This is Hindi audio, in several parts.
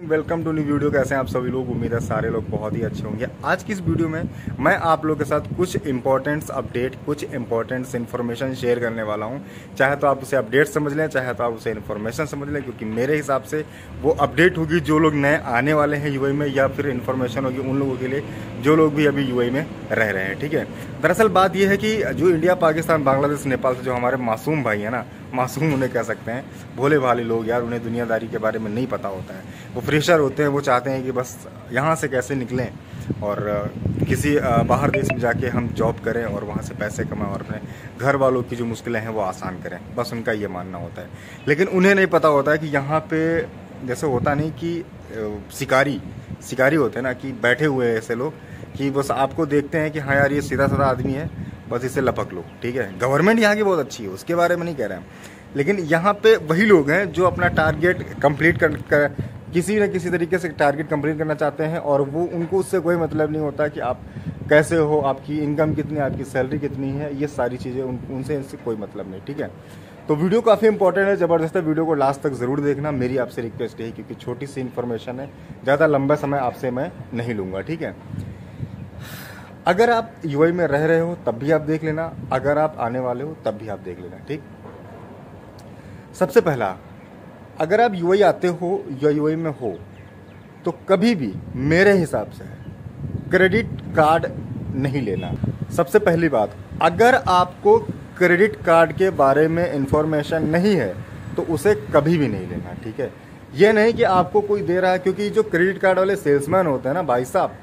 Welcome to new video. कैसे हैं आप सभी लोग? उम्मीद है सारे लोग बहुत ही अच्छे होंगे। आज की इस वीडियो में मैं आप लोगों के साथ कुछ इंपॉर्टेंट्स अपडेट, कुछ इंपॉर्टेंट्स इन्फॉर्मेशन शेयर करने वाला हूं। चाहे तो आप उसे अपडेट समझ लें, चाहे तो आप उसे इन्फॉर्मेशन समझ लें, क्योंकि मेरे हिसाब से वो अपडेट होगी जो लोग नए आने वाले हैं यूएई में, या फिर इन्फॉर्मेशन होगी उन लोगों के लिए जो लोग भी अभी यूएई में रह रहे हैं। ठीक है, दरअसल बात यह है कि जो इंडिया, पाकिस्तान, बांग्लादेश, नेपाल से जो हमारे मासूम भाई है ना, मासूम उन्हें कह सकते हैं, भोले भाले लोग यार, उन्हें दुनियादारी के बारे में नहीं पता होता है। वो फ्रेशर होते हैं, वो चाहते हैं कि बस यहाँ से कैसे निकलें और किसी बाहर देश में जाके हम जॉब करें और वहाँ से पैसे कमाएं और अपने घर वालों की जो मुश्किलें हैं वो आसान करें। बस उनका ये मानना होता है। लेकिन उन्हें नहीं पता होता है कि यहाँ पे जैसे होता नहीं कि शिकारी होते हैं ना, कि बैठे हुए हैं ऐसे लोग कि बस आपको देखते हैं कि हाँ यार ये सीधा साधा आदमी है, बस इसे लपक लो। ठीक है, गवर्नमेंट यहाँ की बहुत अच्छी है, उसके बारे में नहीं कह रहे हैं, लेकिन यहाँ पे वही लोग हैं जो अपना टारगेट कंप्लीट कर किसी न किसी तरीके से टारगेट कंप्लीट करना चाहते हैं, और वो उनको उससे कोई मतलब नहीं होता कि आप कैसे हो, आपकी इनकम कितनी, आपकी सैलरी कितनी है, ये सारी चीज़ें उनसे इनसे कोई मतलब नहीं। ठीक है, तो वीडियो काफ़ी इंपॉर्टेंट है, ज़बरदस्त है। वीडियो को लास्ट तक ज़रूर देखना, मेरी आपसे रिक्वेस्ट है, क्योंकि छोटी सी इन्फॉर्मेशन है, ज़्यादा लंबा समय आपसे मैं नहीं लूँगा। ठीक है, अगर आप यूएई में रह रहे हो तब भी आप देख लेना, अगर आप आने वाले हो तब भी आप देख लेना। ठीक, सबसे पहला, अगर आप यूएई आते हो या यूएई में हो तो कभी भी मेरे हिसाब से क्रेडिट कार्ड नहीं लेना। सबसे पहली बात, अगर आपको क्रेडिट कार्ड के बारे में इंफॉर्मेशन नहीं है तो उसे कभी भी नहीं लेना। ठीक है, यह नहीं कि आपको कोई दे रहा है, क्योंकि जो क्रेडिट कार्ड वाले सेल्समैन होते हैं ना भाई साहब,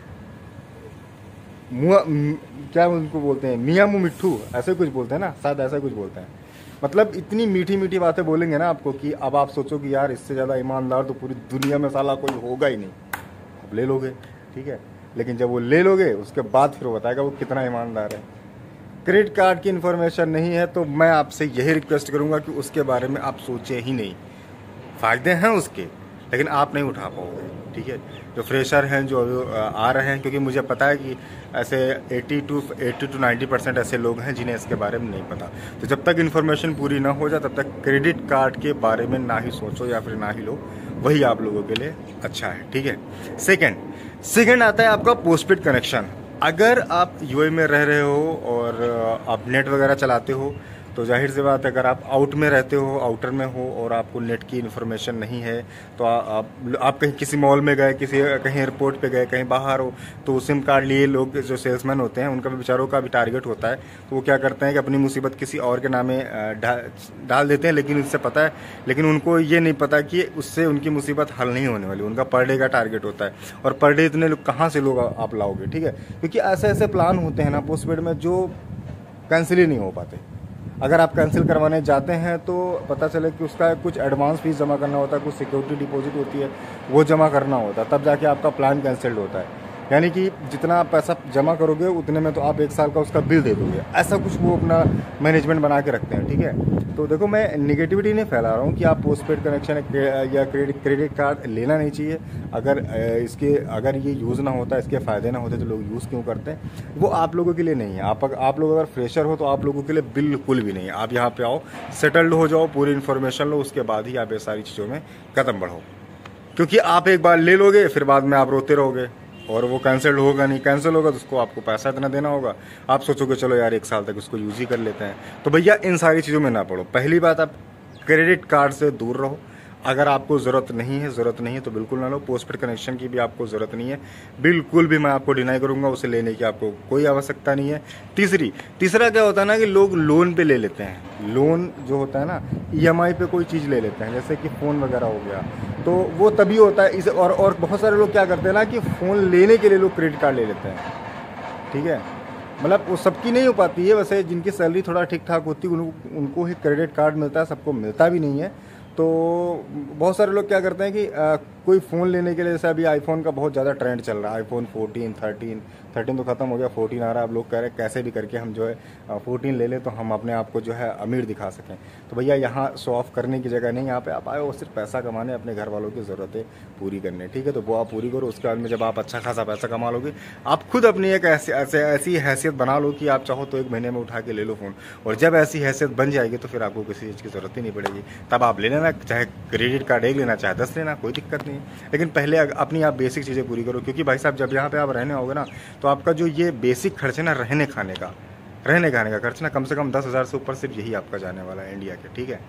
क्या उनको बोलते हैं, मियाँ मुँह मिट्ठू, ऐसे कुछ बोलते हैं ना, शायद ऐसा कुछ बोलते हैं। मतलब इतनी मीठी मीठी बातें बोलेंगे ना आपको कि अब आप सोचो कि यार इससे ज़्यादा ईमानदार तो पूरी दुनिया में साला कोई होगा ही नहीं, अब ले लोगे। ठीक है, लेकिन जब वो ले लोगे उसके बाद फिर वो बताएगा वो कितना ईमानदार है। क्रेडिट कार्ड की इन्फॉर्मेशन नहीं है तो मैं आपसे यही रिक्वेस्ट करूँगा कि उसके बारे में आप सोचें ही नहीं। फ़ायदे हैं उसके, लेकिन आप नहीं उठा पाओगे। ठीक है, जो फ्रेशर हैं, जो आ रहे हैं, क्योंकि मुझे पता है कि ऐसे 80 to 90% ऐसे लोग हैं जिन्हें इसके बारे में नहीं पता। तो जब तक इन्फॉर्मेशन पूरी ना हो जाए तब तक क्रेडिट कार्ड के बारे में ना ही सोचो या फिर ना ही लो, वही आप लोगों के लिए अच्छा है। ठीक है, सेकेंड आता है आपका पोस्टपेड कनेक्शन। अगर आप यूएई में रह रहे हो और आप नेट वगैरह चलाते हो तो जाहिर सी बात है, अगर आप आउट में रहते हो, आउटर में हो और आपको नेट की इन्फॉर्मेशन नहीं है तो आप कहीं किसी मॉल में गए, कहीं एयरपोर्ट पे गए, कहीं बाहर हो, तो सिम कार्ड लिए लोग जो सेल्समैन होते हैं उनका भी बेचारों का भी टारगेट होता है। तो वो क्या करते हैं कि अपनी मुसीबत किसी और के नामे डाल देते हैं, लेकिन उससे पता है, लेकिन उनको ये नहीं पता कि उससे उनकी मुसीबत हल नहीं होने वाली। उनका पर डे का टारगेट होता है, और पर डे इतने लोग कहाँ से लोग आप लाओगे। ठीक है, क्योंकि ऐसे ऐसे प्लान होते हैं ना पोस्टपेड में जो कैंसिल ही नहीं हो पाते। अगर आप कैंसिल करवाने जाते हैं तो पता चले कि उसका कुछ एडवांस फीस जमा करना होता है, कुछ सिक्योरिटी डिपॉजिट होती है, वो जमा करना होता है, तब जाके आपका प्लान कैंसिल्ड होता है। यानी कि जितना पैसा जमा करोगे उतने में तो आप 1 साल का उसका बिल दे दोगे, ऐसा कुछ वो अपना मैनेजमेंट बना के रखते हैं। ठीक है, तो देखो मैं निगेटिविटी नहीं फैला रहा हूँ कि आप पोस्टपेड कनेक्शन या क्रेडिट कार्ड लेना नहीं चाहिए। अगर ये यूज़ ना होता, इसके फ़ायदे ना होते तो लोग यूज़ क्यों करते हैं, वो आप लोगों के लिए नहीं है। आप लोग अगर फ्रेशर हो तो आप लोगों के लिए बिल्कुल भी नहीं है। आप यहाँ पे आओ, सेटल्ड हो जाओ, पूरी इन्फॉर्मेशन लो, उसके बाद ही आप ये सारी चीज़ों में कदम बढ़ाओ, क्योंकि आप एक बार ले लोगे फिर बाद में आप रोते रहोगे और वो कैंसिल होगा नहीं। कैंसिल होगा तो उसको आपको पैसा इतना देना होगा, आप सोचोगे चलो यार 1 साल तक उसको यूज़ ही कर लेते हैं। तो भैया इन सारी चीज़ों में ना पड़ो। पहली बात, आप क्रेडिट कार्ड से दूर रहो। अगर आपको ज़रूरत नहीं है तो बिल्कुल ना लो। पोस्टपेड कनेक्शन की भी आपको ज़रूरत नहीं है, बिल्कुल भी मैं आपको डिनाई करूंगा, उसे लेने की आपको कोई आवश्यकता नहीं है। तीसरा क्या होता है ना कि लोग लोन पे ले लेते हैं। लोन जो होता है ना, ईएमआई पे कोई चीज़ ले लेते हैं, जैसे कि फ़ोन वगैरह हो गया, तो वो तभी होता है। और बहुत सारे लोग क्या करते हैं ना कि फ़ोन लेने के लिए लोग क्रेडिट कार्ड ले लेते हैं। ठीक है, मतलब वो सबकी नहीं हो पाती है, वैसे जिनकी सैलरी थोड़ा ठीक ठाक होती है उनको ही क्रेडिट कार्ड मिलता है, सबको मिलता भी नहीं है। तो बहुत सारे लोग क्या करते हैं कि कोई फ़ोन लेने के लिए, जैसे अभी आईफोन का बहुत ज़्यादा ट्रेंड चल रहा है, आईफोन 14, 13 तो ख़त्म हो गया, 14 आ रहा है। अब लोग कह रहे हैं कैसे भी करके हम जो है 14 ले लें तो हम अपने आप को जो है अमीर दिखा सकें। तो भैया यहाँ शो ऑफ करने की जगह नहीं, यहाँ पे आप आए हो सिर्फ पैसा कमाने, अपने घर वालों की ज़रूरतें पूरी करने। ठीक है, तो वो आप पूरी करो, उसके बाद में जब आप अच्छा खासा पैसा कमा लोगे, आप खुद अपनी एक ऐसी हैसियत बना लो कि आप चाहो तो 1 महीने में उठा के ले लो फ़ोन, और जब ऐसी हैसियत बन जाएगी तो फिर आपको किसी चीज़ की ज़रूरत ही नहीं पड़ेगी। तब आप ले लेना, चाहे क्रेडिट कार्ड 1 लेना, चाहे 10 लेना, कोई दिक्कत नहीं। होती हैं, लेकिन पहले अपनी आप बेसिक चीज़ें पूरी करो, क्योंकि भाई साहब जब यहाँ पे आप रहने आओगे ना, तो आपका जो ये बेसिक खर्च है ना, रहने खाने का खर्च ना, कम से कम 10,000 से ऊपर सिर्फ यही आपका जाने वाला है इंडिया के, ठीक है।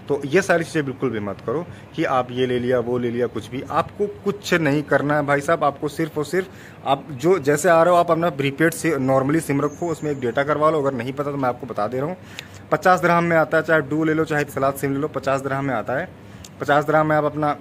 तो ये सारी चीज़ें बिल्कुल भी मत करो कि आप ये ले लिया वो ले लिया, कुछ भी आपको कुछ नहीं करना है भाई साहब। आपको सिर्फ और सिर्फ आप जो जैसे आ रहे हो, आप अपना प्रीपेड से नॉर्मली सिम रखो, उसमें एक डेटा करवा लो। अगर नहीं पता तो मैं आपको बता दे रहा हूँ, 50 दिरहम में आता है, चाहे डू ले लो चाहे सलाद सिम ले लो, 50 दिरहम में आता है। 50 दिरहम में आप अपना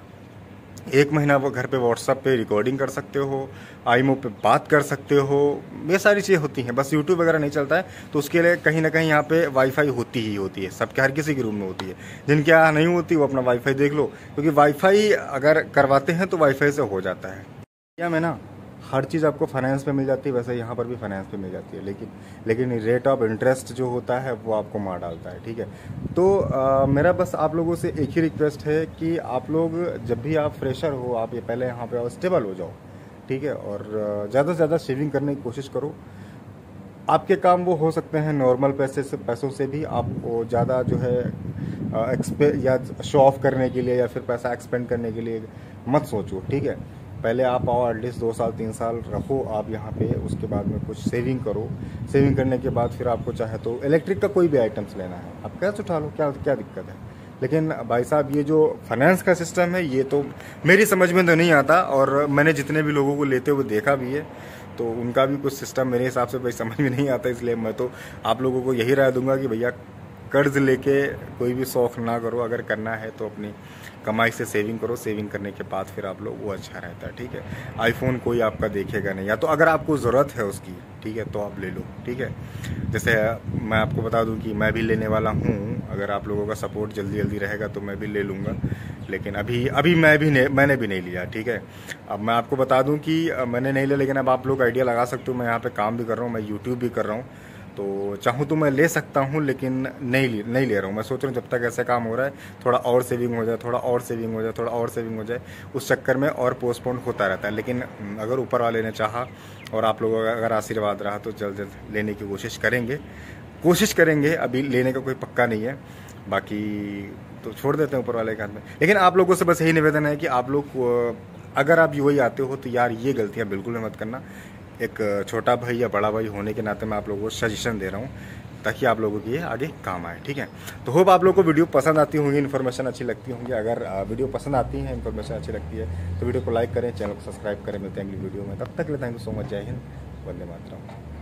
1 महीना वो घर पे व्हाट्सअप पे रिकॉर्डिंग कर सकते हो, आईमो पे बात कर सकते हो, ये सारी चीज़ें होती हैं। बस यूट्यूब वगैरह नहीं चलता है, तो उसके लिए कहीं ना कहीं यहाँ पे वाईफाई होती ही होती है, सबके हर किसी के रूम में होती है। जिनके यहाँ नहीं होती वो अपना वाईफाई देख लो, क्योंकि वाईफाई अगर करवाते हैं तो वाईफाई से हो जाता है। इंडिया में ना हर चीज़ आपको फाइनेंस पे मिल जाती है, वैसे यहाँ पर भी फाइनेंस पे मिल जाती है, लेकिन रेट ऑफ इंटरेस्ट जो होता है वो आपको मार डालता है, ठीक है। तो मेरा बस आप लोगों से एक ही रिक्वेस्ट है कि आप लोग जब भी आप फ्रेशर हो, आप ये पहले यहाँ पे स्टेबल हो जाओ, ठीक है, और ज़्यादा से ज़्यादा सेविंग करने की कोशिश करो। आपके काम वो हो सकते हैं नॉर्मल पैसों से भी, आपको ज़्यादा जो है या शो ऑफ करने के लिए या फिर पैसा एक्सपेंड करने के लिए मत सोचो, ठीक है। पहले आप आओ, एटलीस्ट 2 साल 3 साल रहो आप यहाँ पे, उसके बाद में कुछ सेविंग करो। सेविंग करने के बाद फिर आपको चाहे तो इलेक्ट्रिक का कोई भी आइटम्स लेना है, आप कैश उठा लो, क्या दिक्कत है। लेकिन भाई साहब ये जो फाइनेंस का सिस्टम है ये तो मेरी समझ में तो नहीं आता, और मैंने जितने भी लोगों को लेते हुए देखा भी है, तो उनका भी कुछ सिस्टम मेरे हिसाब से भाई समझ में नहीं आता। इसलिए मैं तो आप लोगों को यही राय दूंगा कि भैया कर्ज लेके कोई भी शौक ना करो, अगर करना है तो अपनी कमाई से सेविंग करो। सेविंग करने के बाद फिर आप लोग वो अच्छा रहता है, ठीक है। आईफोन कोई आपका देखेगा नहीं, या तो अगर आपको ज़रूरत है उसकी, ठीक है, तो आप ले लो, ठीक है। जैसे मैं आपको बता दूं कि मैं भी लेने वाला हूं, अगर आप लोगों का सपोर्ट जल्दी जल्दी रहेगा तो मैं भी ले लूँगा, लेकिन अभी मैंने भी नहीं लिया, ठीक है। अब मैं आपको बता दूं कि मैंने नहीं लिया, लेकिन अब आप लोग आइडिया लगा सकते हो, मैं यहाँ पे काम भी कर रहा हूँ, मैं यूट्यूब भी कर रहा हूँ, तो चाहूँ तो मैं ले सकता हूँ, लेकिन नहीं ले रहा हूँ। मैं सोच रहा हूँ जब तक ऐसा काम हो रहा है थोड़ा और सेविंग हो जाए, थोड़ा और सेविंग हो जाए, थोड़ा और सेविंग हो जाए, उस चक्कर में और पोस्टपोन होता रहता है। लेकिन अगर ऊपर वाले ने चाहा और आप लोगों का अगर आशीर्वाद रहा तो जल्द जल्द लेने की कोशिश करेंगे। अभी लेने का कोई पक्का नहीं है, बाकी तो छोड़ देते हैं ऊपर वाले के हाथ में। लेकिन आप लोगों से बस यही निवेदन है कि आप लोग अगर आप यूएई आते हो तो यार ये गलतियाँ बिल्कुल भी मत करना। एक छोटा भाई या बड़ा भाई होने के नाते मैं आप लोगों को सजेशन दे रहा हूँ, ताकि आप लोगों की ये आगे काम आए, ठीक है। तो होप आप लोगों को वीडियो पसंद आती होंगी, इन्फॉर्मेशन अच्छी लगती होंगी। अगर वीडियो पसंद आती है, इन्फॉर्मेशन अच्छी लगती है तो वीडियो को लाइक करें, चैनल को सब्सक्राइब करें। मिलते हैं अगली वीडियो में, तब तक के लिए थैंक यू सो मच। जय हिंद, वंदे मातरम।